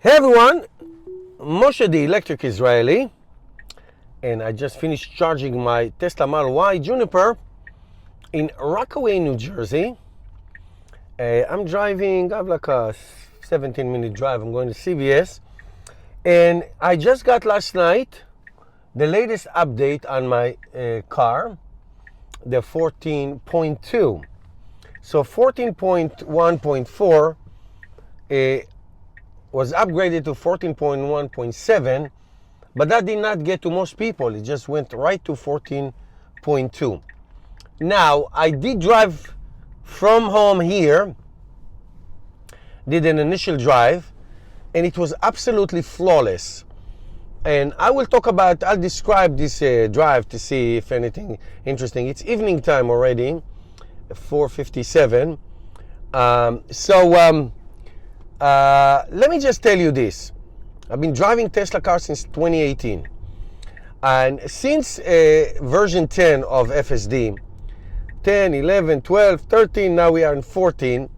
Hey everyone, Moshe the Electric Israeli, and I just finished charging my Tesla Model Y Juniper in Rockaway, New Jersey. I'm driving, I have like a 17-minute drive. I'm going to CVS, and I just got last night the latest update on my car, the 14.2. So 14.1.4 was upgraded to 14.1.7, but that did not get to most people. It just went right to 14.2. Now, I did drive from home here, did an initial drive, and it was absolutely flawless. And I'll describe this drive to see if anything interesting. It's evening time already, 4:57. Let me just tell you this. I've been driving Tesla cars since 2018. And since version 10 of FSD, 10, 11, 12, 13, now we are in 14,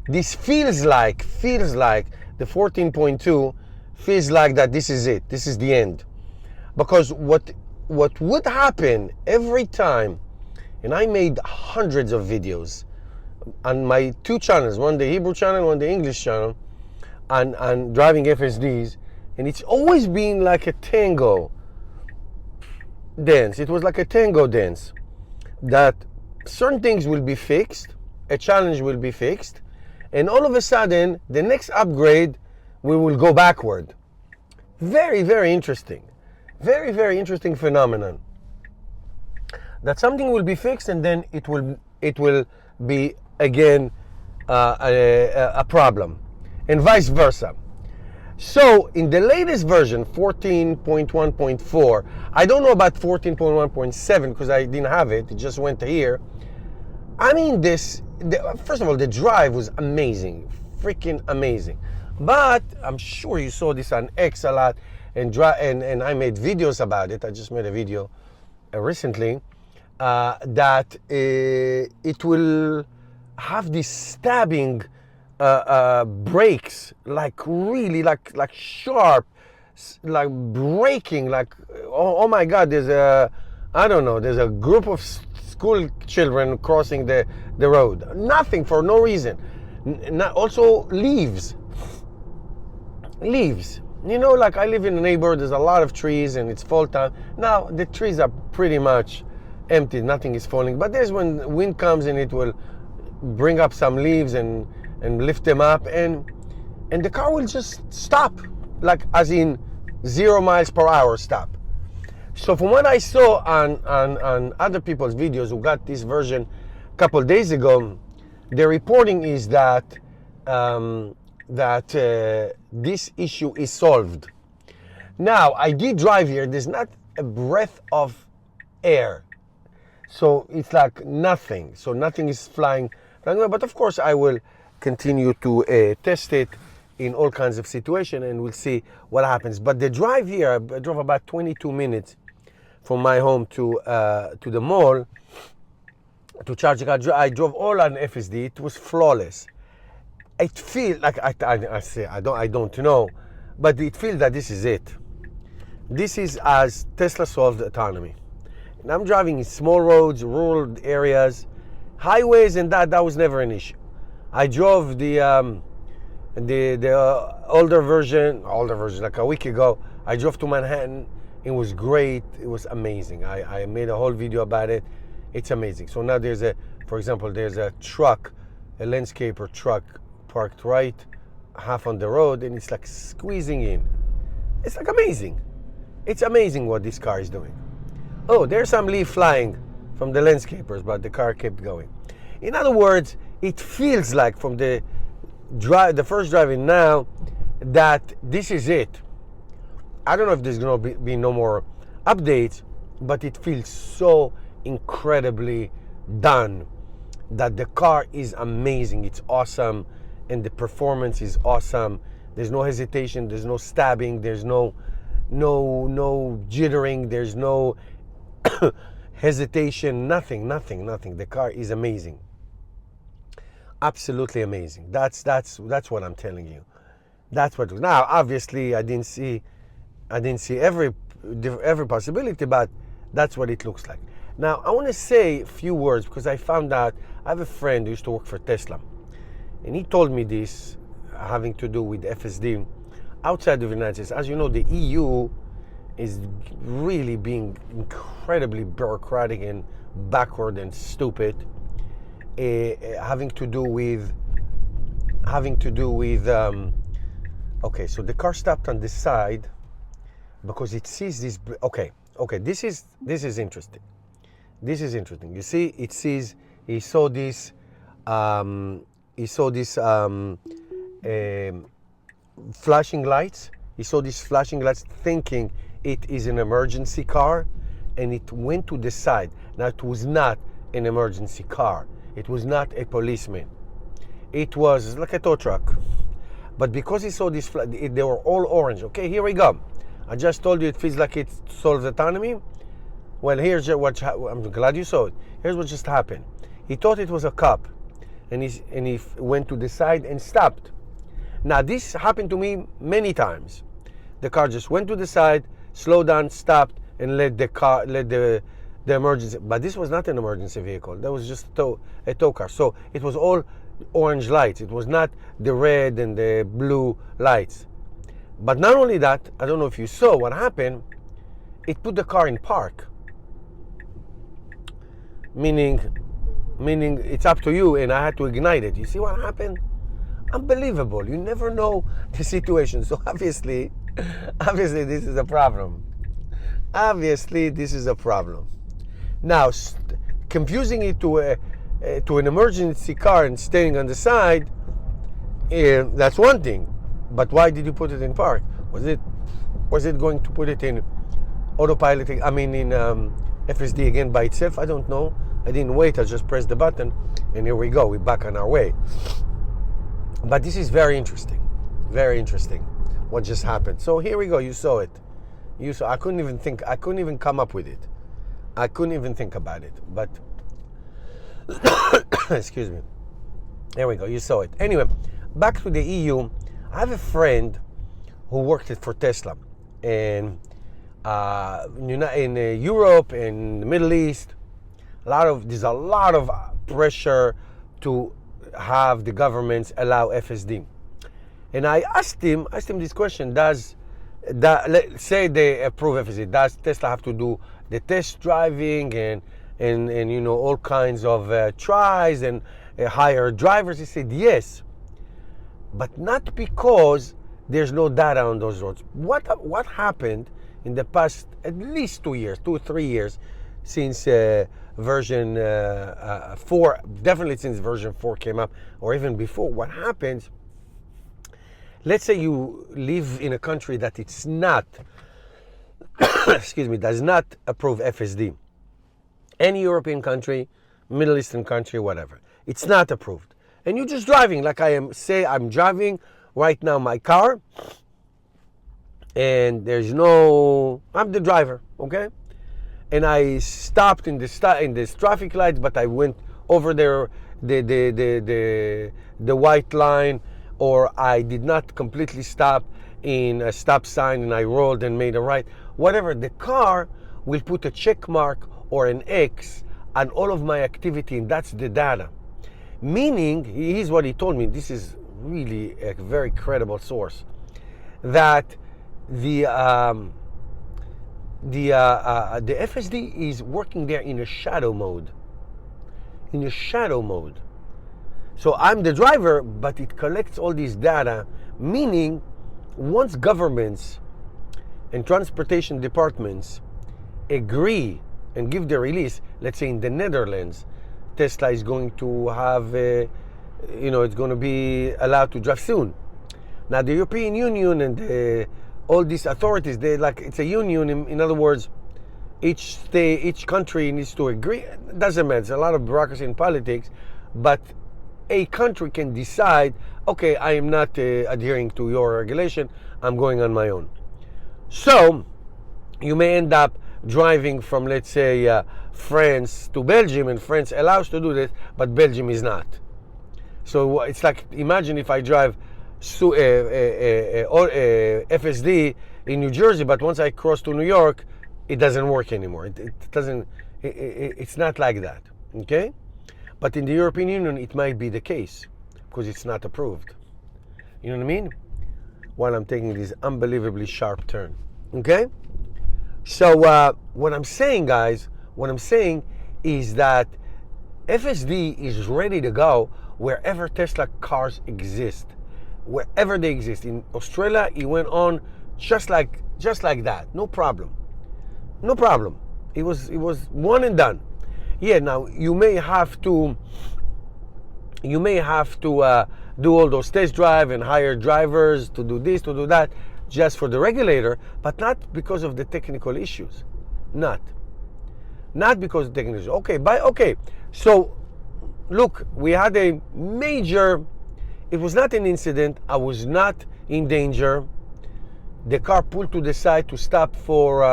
this feels like the 14.2 feels like that this is it. This is the end. Because what would happen every time, and I made hundreds of videos on my two channels, one the Hebrew channel, one the English channel, and driving FSDs, and it's always been like a tango dance. It was like a tango dance, that certain things will be fixed, a challenge will be fixed, and all of a sudden, the next upgrade, we will go backward. Very, very interesting. Very, very interesting phenomenon. That something will be fixed and then it will be again a problem, and vice versa. So in the latest version, 14.1.4, I don't know about 14.1.7 because I didn't have it. It just went here. I mean, first of all, the drive was amazing, freaking amazing. But I'm sure you saw this on X a lot, and I made videos about it. I just made a video recently that it will have this stabbing brakes, like really like sharp, like braking, like oh my God, there's a group of school children crossing the road. Nothing, for no reason. Also leaves. You know, like I live in a neighborhood, there's a lot of trees and it's fall time. Now the trees are pretty much empty, nothing is falling. But there's when wind comes and it will bring up some leaves and lift them up, and the car will just stop, like as in 0 miles per hour stop. So from what I saw on other people's videos who got this version a couple days ago, the reporting is that this issue is solved. Now, I did drive here. There's not a breath of air. So it's like nothing. So nothing is flying. But of course, I will continue to test it in all kinds of situations, and we'll see what happens. But the drive here, I drove about 22 minutes from my home to the mall to charge the car. I drove all on FSD. It was flawless. It feels like I don't know, but it feels that this is it. This is as Tesla solved autonomy. And I'm driving in small roads, rural areas, highways, and that was never an issue. I drove the older version like a week ago. I drove to Manhattan. It was great. It was amazing. I made a whole video about it. It's amazing. So now there's a truck, a landscaper truck parked right half on the road, and it's like squeezing in. It's like amazing. It's amazing what this car is doing. Oh, there's some leaf flying from the landscapers, but the car kept going. In other words, it feels like from the first driving now, that this is it. I don't know if there's going to be no more updates, but it feels so incredibly done that the car is amazing. It's awesome, and the performance is awesome. There's no hesitation. There's no stabbing. There's no jittering. There's no hesitation. Nothing. The car is amazing. Absolutely amazing. That's what I'm telling you. That's what. Now, obviously, I didn't see every possibility, but that's what it looks like. Now, I want to say a few words because I found out I have a friend who used to work for Tesla, and he told me this having to do with FSD outside of the United States. As you know, the EU is really being incredibly bureaucratic and backward and stupid, having to do with okay, so the car stopped on the side because it sees this. Okay, this is interesting. This is interesting. You see, it sees, he saw this flashing lights. He saw these flashing lights thinking it is an emergency car, and it went to the side. Now, it was not an emergency car. It was not a policeman. It was like a tow truck. But because he saw this, they were all orange. Okay, here we go. I just told you it feels like it solves autonomy. Well, here's what, I'm glad you saw it. Here's what just happened. He thought it was a cop, and he went to the side and stopped. Now, this happened to me many times. The car just went to the side, slowed down, stopped, and let the emergency. But this was not an emergency vehicle. That was just a tow car. So it was all orange lights. It was not the red and the blue lights. But not only that, I don't know if you saw what happened. It put the car in park. Meaning it's up to you, and I had to ignite it. You see what happened? Unbelievable. You never know the situation. So obviously this is a problem. Obviously this is a problem. Now, confusing it to an emergency car and staying on the side, that's one thing. But why did you put it in park? Was it going to put it in autopilot? I mean, in FSD again by itself? I don't know. I didn't wait. I just pressed the button, and here we go. We're back on our way. But this is very interesting. Very interesting. What just happened? So here we go. You saw it. I couldn't even think. I couldn't even come up with it. I couldn't even think about it. But excuse me. There we go. You saw it. Anyway, back to the EU. I have a friend who worked for Tesla, and in Europe and the Middle East, there's a lot of pressure to have the governments allow FSD. And I asked him this question: let's say they approve FSD, does Tesla have to do the test driving and you know, all kinds of tries and hire drivers? He said yes, but not because there's no data on those roads. What happened in the past at least 2 or 3 years since version 4, definitely since version 4 came up, or even before? What happens, let's say you live in a country that it's not excuse me, does not approve FSD. Any European country, Middle Eastern country, whatever, it's not approved, and you're just driving like I am. Say I'm driving right now my car, and I'm the driver, okay? And I stopped in this traffic light, but I went over there the white line, or I did not completely stop in a stop sign and I rolled and made a right. Whatever, the car will put a check mark or an X on all of my activity, and that's the data. Meaning, here's what he told me. This is really a very credible source. That the FSD is working there in a shadow mode. So I'm the driver, but it collects all this data, meaning once governments and transportation departments agree and give the release, let's say in the Netherlands, Tesla is going to have, it's going to be allowed to drive soon. Now the European Union and all these authorities, it's a union. In other words, each country needs to agree. It doesn't matter. There's a lot of bureaucracy in politics, but a country can decide, okay, I am not adhering to your regulation. I'm going on my own. So you may end up driving from, let's say, France to Belgium, and France allows to do this, but Belgium is not. So it's like, imagine if I drive FSD in New Jersey, but once I cross to New York, it doesn't work anymore. It doesn't. It's not like that. Okay, but in the European Union, it might be the case because it's not approved. You know what I mean? While I'm taking this unbelievably sharp turn. Okay. So what I'm saying, guys, what I'm saying is that FSD is ready to go wherever Tesla cars exist, wherever they exist. In Australia, it went on just like that, no problem, no problem. It was one and done. Yeah. Now you may have to do all those test drive and hire drivers to do this, to do that, just for the regulator, but not because of the technical issues, not because of the technical issues. Okay. So, look, we had a major, it was not an incident, I was not in danger. The car pulled to the side to stop for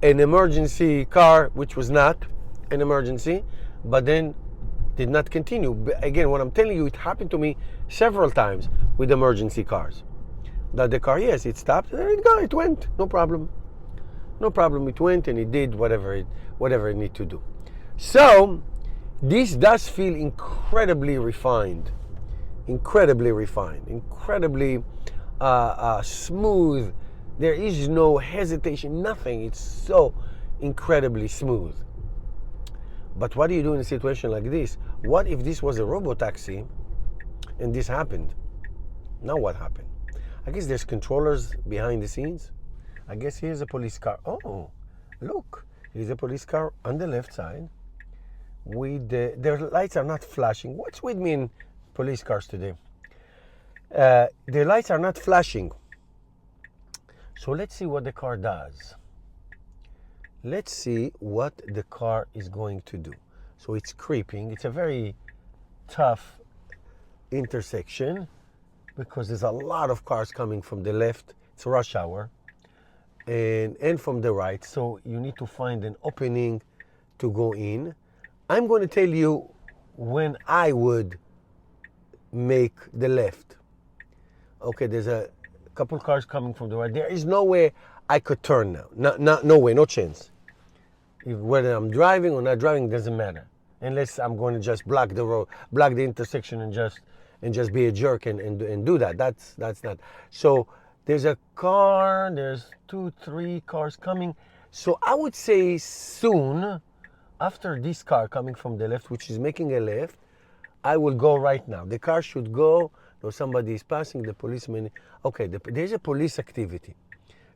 an emergency car, which was not an emergency, but then did not continue. But again, what I'm telling you, it happened to me several times with emergency cars. That the car, yes, it stopped, there it go, it went, no problem. No problem, it went and it did whatever it needed to do. So, this does feel incredibly refined, incredibly smooth. There is no hesitation, nothing. It's so incredibly smooth. But what do you do in a situation like this? What if this was a robotaxi and this happened? Now what happened? I guess there's controllers behind the scenes. I guess here's a police car. Oh, look, here's a police car on the left side. With their lights are not flashing. What's with me in police cars today? Their lights are not flashing. So let's see what the car does. Let's see what the car is going to do. So it's creeping. It's a very tough intersection because there's a lot of cars coming from the left. It's rush hour. And from the right. So you need to find an opening to go in. I'm going to tell you when I would make the left. Okay, there's a couple cars coming from the right. There is no way I could turn now. No way, no chance. Whether I'm driving or not driving doesn't matter. Unless I'm going to just block the road, block the intersection and just be a jerk and do that. That's not. So there's a car, there's 2-3 cars coming. So I would say soon, after this car coming from the left, which is making a left, I will go right now. The car should go, or somebody is passing, the policeman. Okay, there's a police activity.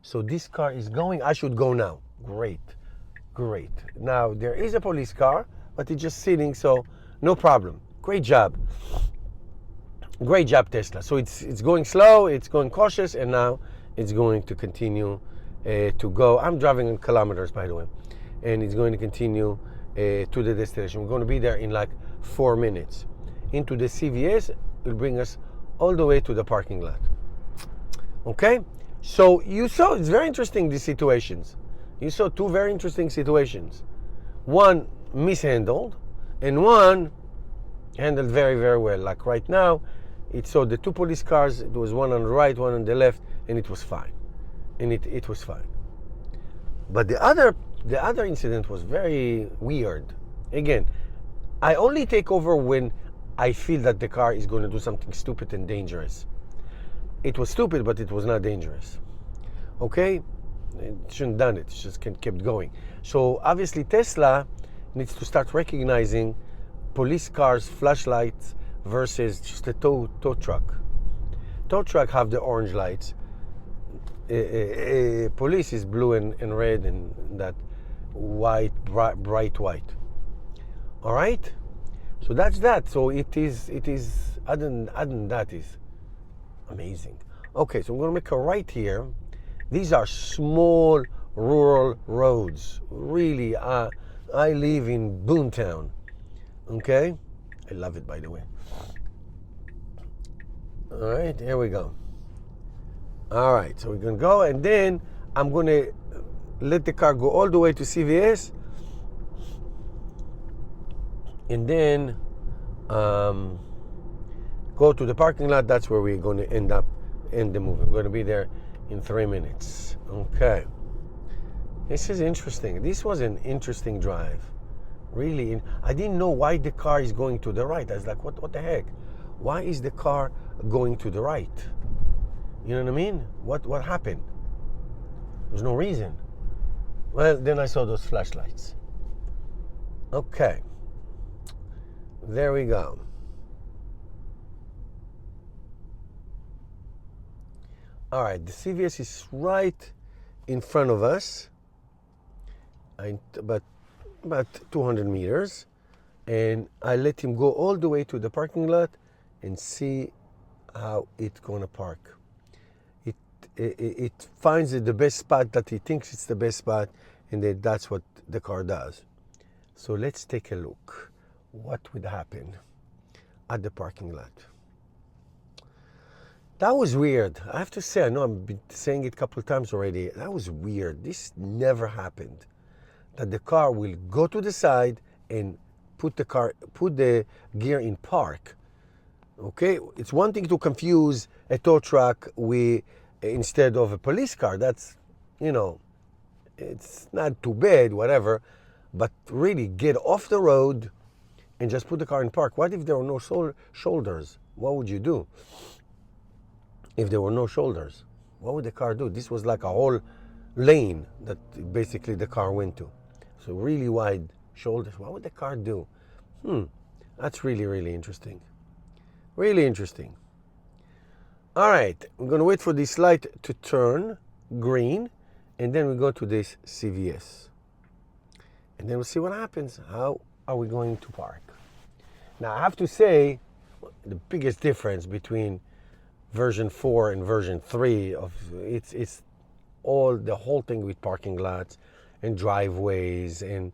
So this car is going, I should go now. Great. Now, there is a police car, but it's just sitting, so no problem. Great job, Tesla. So it's going slow, it's going cautious, and now it's going to continue to go. I'm driving in kilometers, by the way, and it's going to continue to the destination. We're going to be there in like 4 minutes. Into the CVS, it will bring us all the way to the parking lot. Okay? So you saw, it's very interesting, these situations. You saw 2 very interesting situations. One mishandled, and one handled very, very well. Like right now, it saw the 2 police cars. It was one on the right, one on the left, and it was fine. And it was fine. But the other incident was very weird. Again, I only take over when I feel that the car is going to do something stupid and dangerous. It was stupid, but it was not dangerous. Okay? It shouldn't have done it. It just kept going. So obviously Tesla needs to start recognizing police cars, flashlights versus just a tow truck. Tow truck have the orange lights. Police is blue and red and that white, bright white. All right? So that's that. So it is other than that is amazing. Okay, so I'm going to make a right here. These are small rural roads. Really, I live in Boomtown. Okay? I love it, by the way. All right, here we go. All right, so we're going to go, and then I'm going to let the car go all the way to CVS. And then go to the parking lot. That's where we're going to end the movie. We're going to be there in 3 minutes. Okay. This is interesting. This was an interesting drive. Really, I didn't know why the car is going to the right. I was like, what the heck? Why is the car going to the right? You know what I mean? What happened? There's no reason. Well, then I saw those flashlights. Okay. There we go. All right, the CVS is right in front of us. About 200 meters. And I let him go all the way to the parking lot and see how it's gonna park. It finds the best spot that he thinks it's the best spot, and then that's what the car does. So let's take a look. What would happen at the parking lot? That was weird. I have to say, I know I've been saying it a couple of times already. That was weird. This never happened. That the car will go to the side and put the gear in park. Okay, it's one thing to confuse a tow truck instead of a police car. That's, it's not too bad, whatever. But really get off the road and just put the car in park. What if there were no shoulders? What would you do? If there were no shoulders, what would the car do? This was like a whole lane that basically the car went to. So really wide shoulders. What would the car do? That's really, really interesting. Really interesting. All right, we're going to wait for this light to turn green, and then we go to this CVS. And then we'll see what happens. How are we going to park? Now, I have to say, the biggest difference between version 4 and version 3 of it's the whole thing with parking lots and driveways, and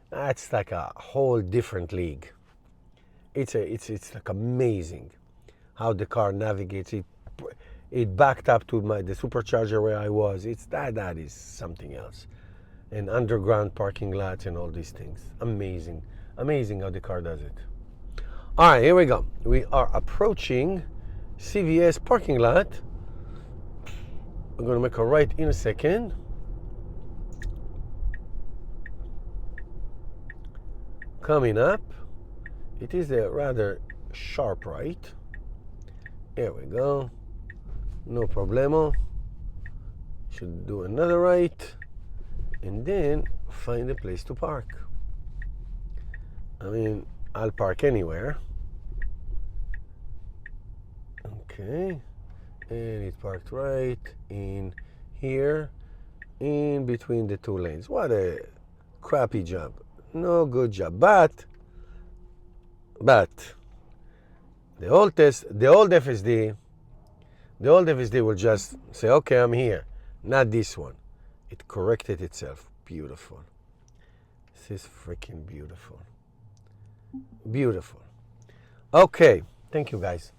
that's like a whole different league. It's like amazing how the car navigates. It backed up to the supercharger where I was. That is something else. And underground parking lots and all these things. Amazing how the car does it. All right, here we go. We are approaching CVS parking lot. I'm going to make a right in a second. Coming up. It is a rather sharp right. Here we go. No problemo. Should do another right. And then find a place to park. I mean, I'll park anywhere. Okay. And it parked right in here, in between the two lanes. What a crappy job. No good job. But the old FSD will just say, okay, I'm here. Not this one. It corrected itself. Beautiful. This is freaking beautiful. Beautiful. Okay. Thank you, guys.